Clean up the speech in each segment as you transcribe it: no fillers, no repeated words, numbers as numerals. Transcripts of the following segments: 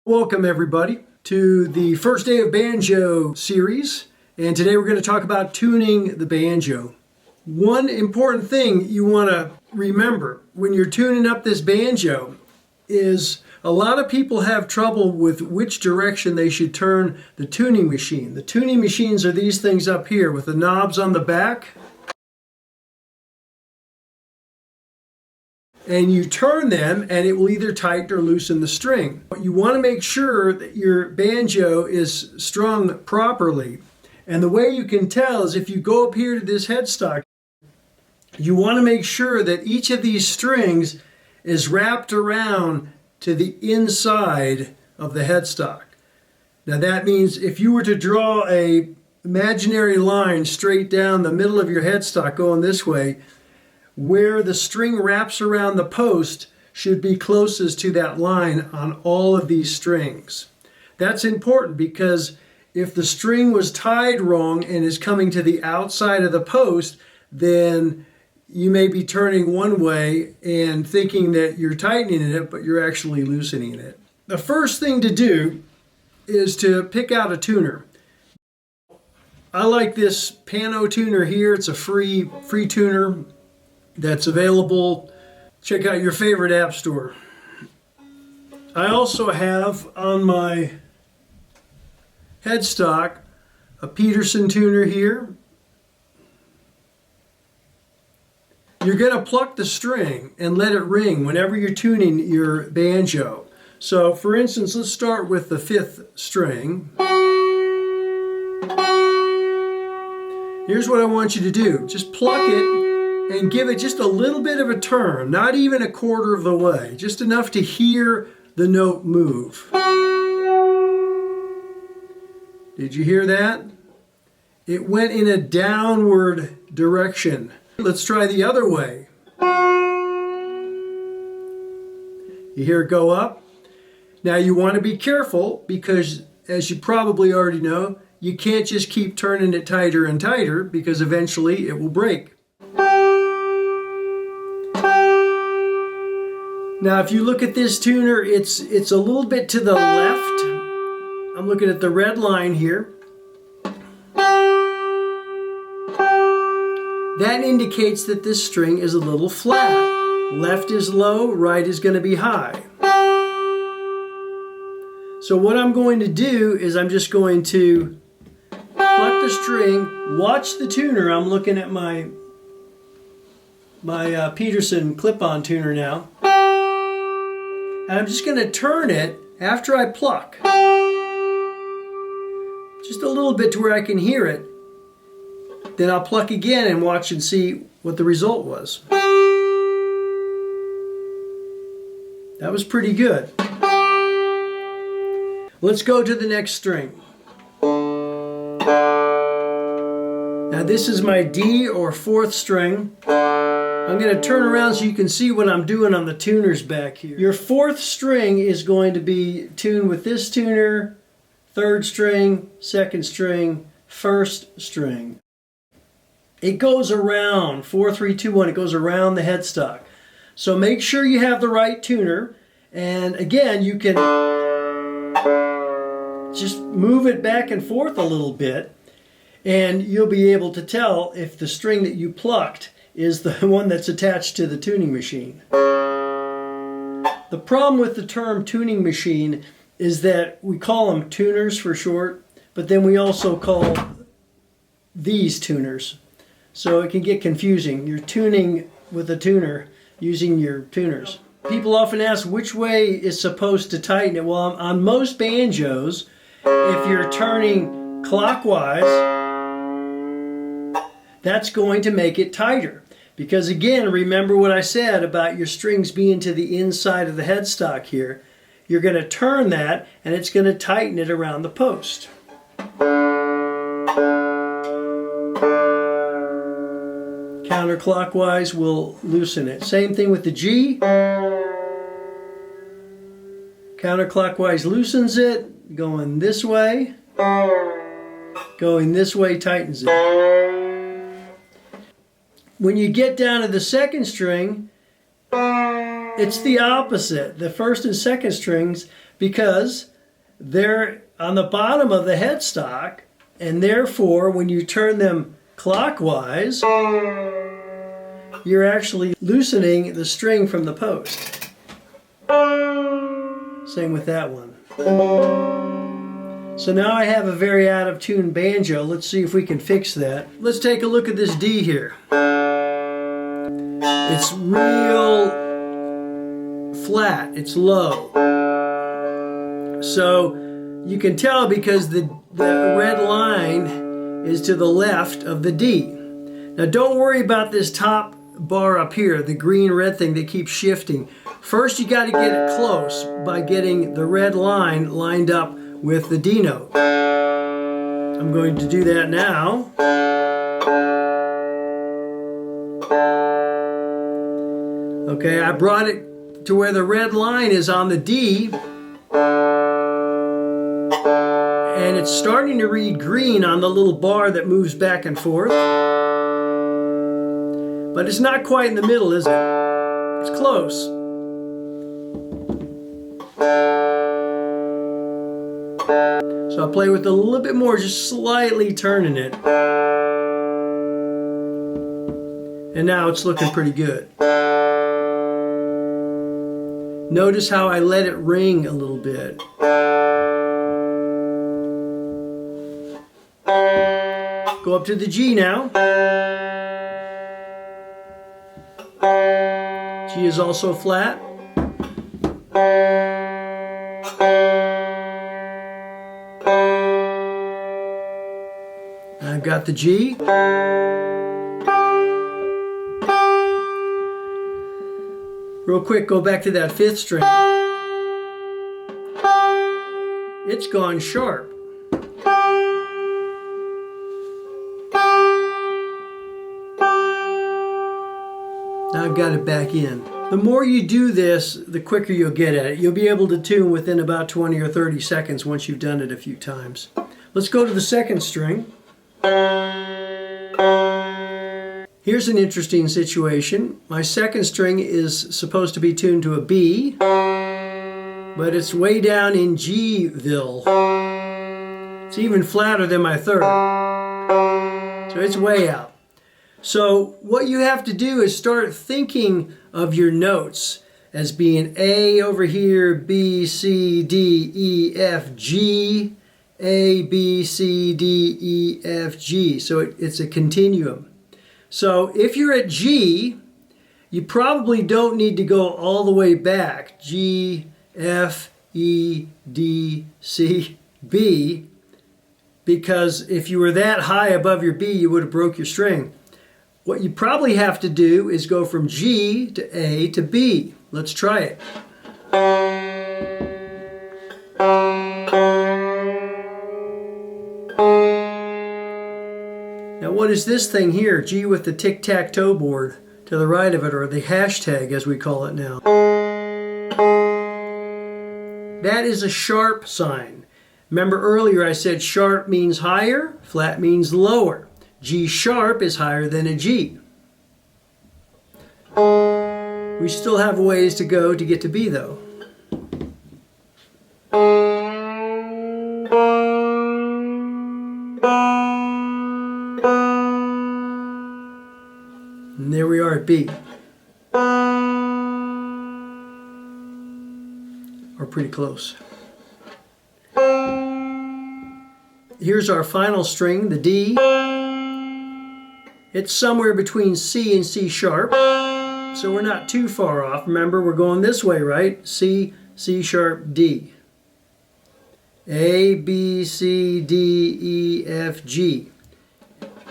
Welcome everybody to the first day of banjo series, and today we're going to talk about tuning the banjo. One important thing you want to remember when you're tuning up this banjo is a lot of people have trouble with which direction they should turn the tuning machine. The tuning machines are these things up here with the knobs on the back. And you turn them and it will either tighten or loosen the string. You want to make sure that your banjo is strung properly. And the way you can tell is if you go up here to this headstock, you want to make sure that each of these strings is wrapped around to the inside of the headstock. Now that means if you were to draw an imaginary line straight down the middle of your headstock going this way, where the string wraps around the post should be closest to that line on all of these strings. That's important because if the string was tied wrong and is coming to the outside of the post, then you may be turning one way and thinking that you're tightening it, but you're actually loosening it. The first thing to do is to pick out a tuner. I like this Pano Tuner here. It's a free tuner that's available. Check out your favorite app store. I also have on my headstock a Peterson tuner here. You're going to pluck the string and let it ring whenever you're tuning your banjo. So for instance, let's start with the 5th string. Here's what I want you to do. Just pluck it and give it just a little bit of a turn, not even a quarter of the way, just enough to hear the note move. Did you hear that? It went in a downward direction. Let's try the other way. You hear it go up? Now you want to be careful because, as you probably already know, you can't just keep turning it tighter and tighter because eventually it will break. Now if you look at this tuner, it's a little bit to the left. I'm looking at the red line here. That indicates that this string is a little flat. Left is low, right is going to be high. So what I'm going to do is I'm just going to pluck the string, watch the tuner. I'm looking at my Peterson clip-on tuner now. And I'm just going to turn it after I pluck. Just a little bit to where I can hear it. Then I'll pluck again and watch and see what the result was. That was pretty good. Let's go to the next string. Now this is my D or 4th string. I'm going to turn around so you can see what I'm doing on the tuners back here. Your 4th string is going to be tuned with this tuner, 3rd string, 2nd string, 1st string. It goes around, 4, 3, 2, 1, it goes around the headstock. So make sure you have the right tuner, and again you can just move it back and forth a little bit and you'll be able to tell if the string that you plucked is the one that's attached to the tuning machine. The problem with the term tuning machine is that we call them tuners for short, but then we also call these tuners. So it can get confusing. You're tuning with a tuner using your tuners. People often ask which way is supposed to tighten it. Well, on most banjos, if you're turning clockwise, that's going to make it tighter. Because again, remember what I said about your strings being to the inside of the headstock here. You're going to turn that and it's going to tighten it around the post. Counterclockwise will loosen it. Same thing with the G. Counterclockwise loosens it. Going this way. Going this way tightens it. When you get down to the 2nd string, It's the opposite, the first and second strings, because they're on the bottom of the headstock, and therefore when you turn them clockwise, you're actually loosening the string from the post. Same with that one. So now I have a very out of tune banjo. Let's see if we can fix that. Let's take a look at this D here. It's real flat, it's low. So you can tell because the red line is to the left of the D. Now don't worry about this top bar up here, the green red thing that keeps shifting. First you got to get it close by getting the red line lined up with the D note. I'm going to do that now. Okay, I brought it to where the red line is on the D, and it's starting to read green on the little bar that moves back and forth. But it's not quite in the middle, is it? It's close. So I'll play with it a little bit more, just slightly turning it. And now it's looking pretty good. Notice how I let it ring a little bit. Go up to the G now. G is also flat. I've got the G. Real quick, go back to that fifth string. It's gone sharp. Now I've got it back in. The more you do this, the quicker you'll get at it. You'll be able to tune within about 20 or 30 seconds once you've done it a few times. Let's go to the second string. Here's an interesting situation. My second string is supposed to be tuned to a B, but it's way down in Gville. It's even flatter than my third. So it's way out. So what you have to do is start thinking of your notes as being A over here, B, C, D, E, F, G, A, B, C, D, E, F, G. So it's a continuum. So if you're at G, you probably don't need to go all the way back. G, F, E, D, C, B, because if you were that high above your B, you would have broke your string. What you probably have to do is go from G to A to B. Let's try it. Now what is this thing here? G with the tic-tac-toe board to the right of it, or the hashtag as we call it now. That is a sharp sign. Remember earlier I said sharp means higher, flat means lower. G sharp is higher than a G. We still have ways to go to get to B though. And there we are at B. Or pretty close. Here's our final string, the D. It's somewhere between C and C sharp, so we're not too far off. Remember, we're going this way, right? C, C sharp, D. A, B, C, D, E, F, G.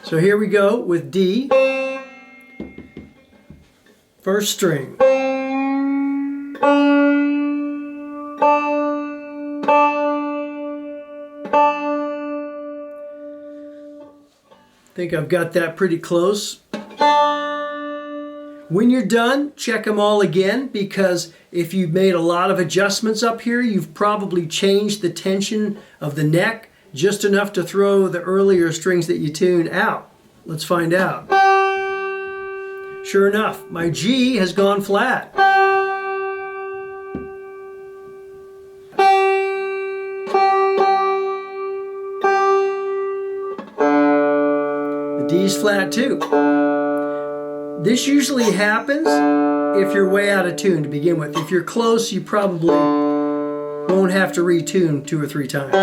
So here we go with D. First string. I think I've got that pretty close. When you're done, check them all again, because if you've made a lot of adjustments up here, you've probably changed the tension of the neck just enough to throw the earlier strings that you tuned out. Let's find out. Sure enough, my G has gone flat. The D's flat too. This usually happens if you're way out of tune to begin with. If you're close, you probably won't have to retune 2 or 3 times.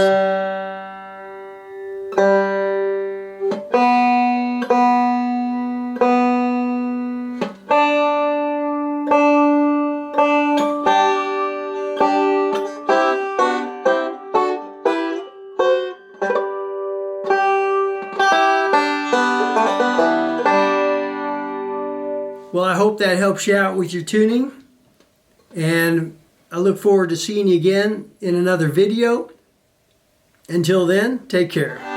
Well, I hope that helps you out with your tuning, and I look forward to seeing you again in another video. Until then, take care.